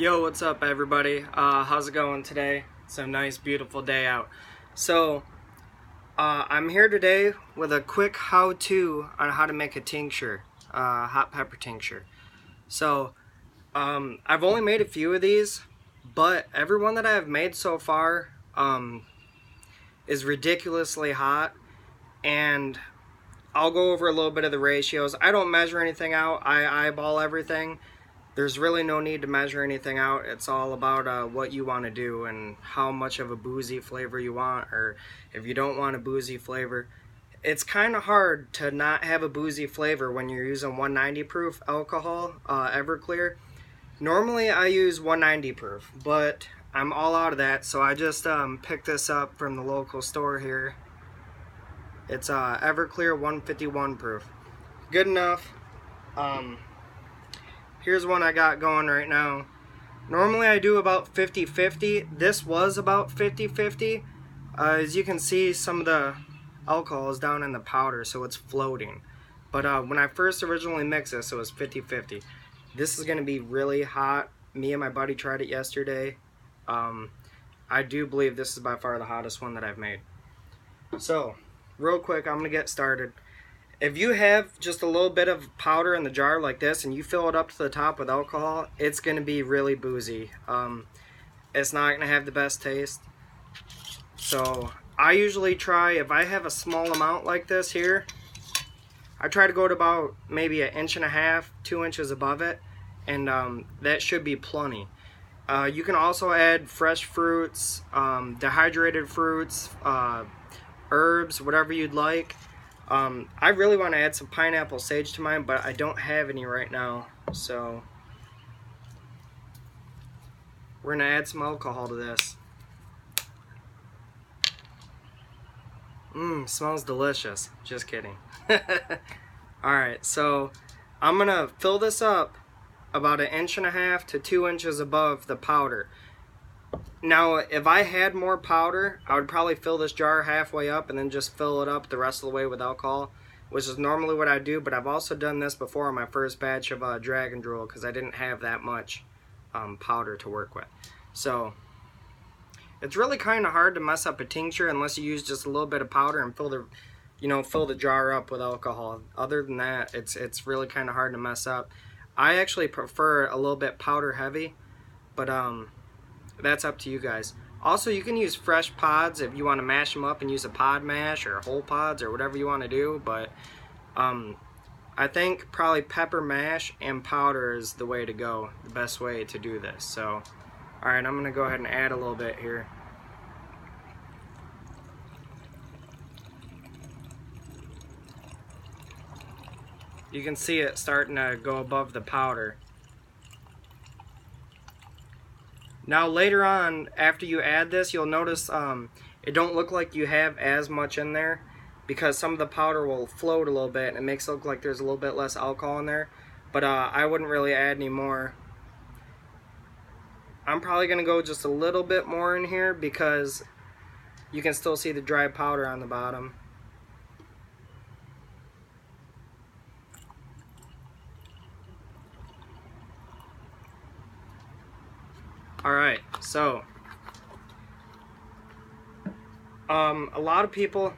Yo, what's up everybody? How's it going today? It's a nice beautiful day out. So I'm here today with a quick how-to on how to make a tincture, hot pepper tincture. So I've only made a few of these, but every one that I have made so far is ridiculously hot, and I'll go over a little bit of the ratios. I don't measure anything out. I eyeball everything. There's really no need to measure anything out. It's all about what you want to do and how much of a boozy flavor you want, or if you don't want a boozy flavor. It's kind of hard to not have a boozy flavor when you're using 190 proof alcohol, Everclear. Normally I use 190 proof, but I'm all out of that, so I just picked this up from the local store here. It's Everclear 151 proof. Good enough. Here's one I got going right now. Normally I do about 50-50. This was about 50-50. As you can see, some of the alcohol is down in the powder, so it's floating. But when I first originally mixed this, it was 50-50. This is going to be really hot. Me and my buddy tried it yesterday. I do believe this is by far the hottest one that I've made. So, real quick, I'm going to get started. If you have just a little bit of powder in the jar like this and you fill it up to the top with alcohol, it's going to be really boozy. It's not going to have the best taste. So I usually try, if I have a small amount like this here, I try to go to about maybe 1.5 inches, 2 inches above it, and that should be plenty. You can also add fresh fruits, dehydrated fruits, herbs, whatever you'd like. I really want to add some pineapple sage to mine, but I don't have any right now, so we're going to add some alcohol to this. Smells delicious. Just kidding. Alright, so I'm going to fill this up about 1.5 inches to 2 inches above the powder. Now, if I had more powder, I would probably fill this jar halfway up and then just fill it up the rest of the way with alcohol, which is normally what I do, but I've also done this before on my first batch of Dragon Drool because I didn't have that much powder to work with. So, it's really kind of hard to mess up a tincture unless you use just a little bit of powder and fill the jar up with alcohol. Other than that, it's really kind of hard to mess up. I actually prefer a little bit powder heavy, but that's up to you guys. Also, you can use fresh pods if you want to mash them up and use a pod mash or whole pods or whatever you want to do, but I think probably pepper mash and powder is the way to go, the best way to do this. So, alright, I'm going to go ahead and add a little bit here. You can see it starting to go above the powder. Now later on, after you add this, you'll notice it don't look like you have as much in there because some of the powder will float a little bit and it makes it look like there's a little bit less alcohol in there. But I wouldn't really add any more. I'm probably going to go just a little bit more in here because you can still see the dry powder on the bottom. Alright, so a lot of people,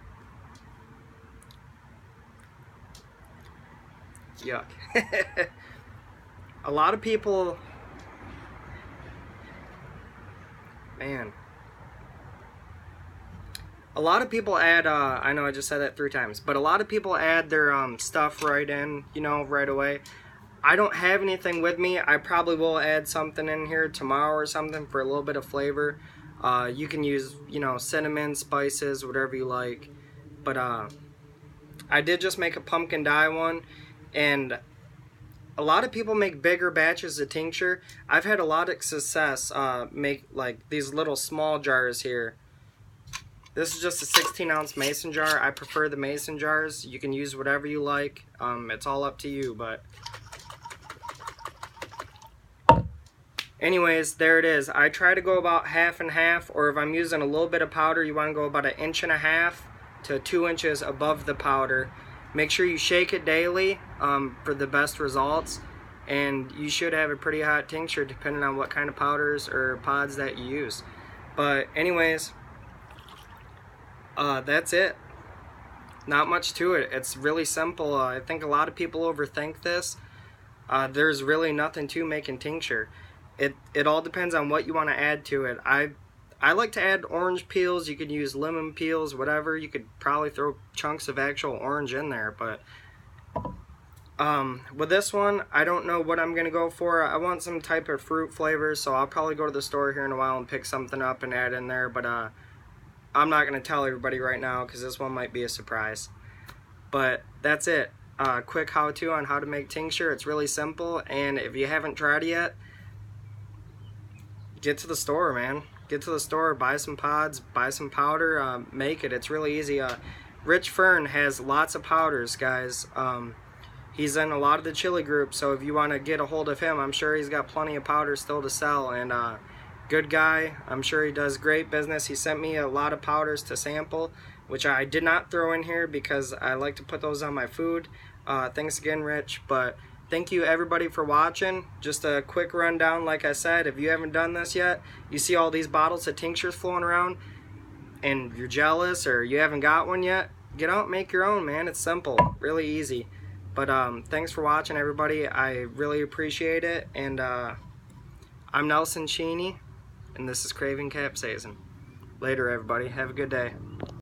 yuck, a lot of people, man, a lot of people add, I know I just said that 3 times, but a lot of people add their stuff right in, right away. I don't have anything with me. I probably will add something in here tomorrow or something for a little bit of flavor. You can use, cinnamon, spices, whatever you like. But I did just make a pumpkin dye one, and a lot of people make bigger batches of tincture. I've had a lot of success make like these little small jars here. This is just a 16-ounce mason jar. I prefer the mason jars. You can use whatever you like. It's all up to you, but anyways, there it is. I try to go about half and half, or if I'm using a little bit of powder, you want to go about 1.5 inches to 2 inches above the powder. Make sure you shake it daily for the best results. and you should have a pretty hot tincture depending on what kind of powders or pods that you use. But anyways, that's it. Not much to it. It's really simple. I think a lot of people overthink this. There's really nothing to making tincture. It all depends on what you want to add to it. I like to add orange peels. You could use lemon peels, whatever. You could probably throw chunks of actual orange in there, but with this one, I don't know what I'm gonna go for. I want some type of fruit flavor, so I'll probably go to the store here in a while and pick something up and add in there, but I'm not gonna tell everybody right now because this one might be a surprise. But that's it. Quick how-to on how to make tincture. It's really simple, and if you haven't tried it yet, get to the store, man. Get to the store, buy some pods, buy some powder, make it. It's really easy. Rich Fern has lots of powders, guys. He's in a lot of the chili groups, so if you want to get a hold of him, I'm sure he's got plenty of powder still to sell. And good guy. I'm sure he does great business. He sent me a lot of powders to sample, which I did not throw in here because I like to put those on my food. Thanks again, Rich. But thank you everybody for watching. Just a quick rundown. Like I said, if you haven't done this yet, you see all these bottles of tinctures flowing around and you're jealous or you haven't got one yet, get out and make your own, man. It's simple, really easy. But thanks for watching, everybody. I really appreciate it. And I'm Nelson Cheney, and this is Craving Capsaicin. Later, everybody. Have a good day.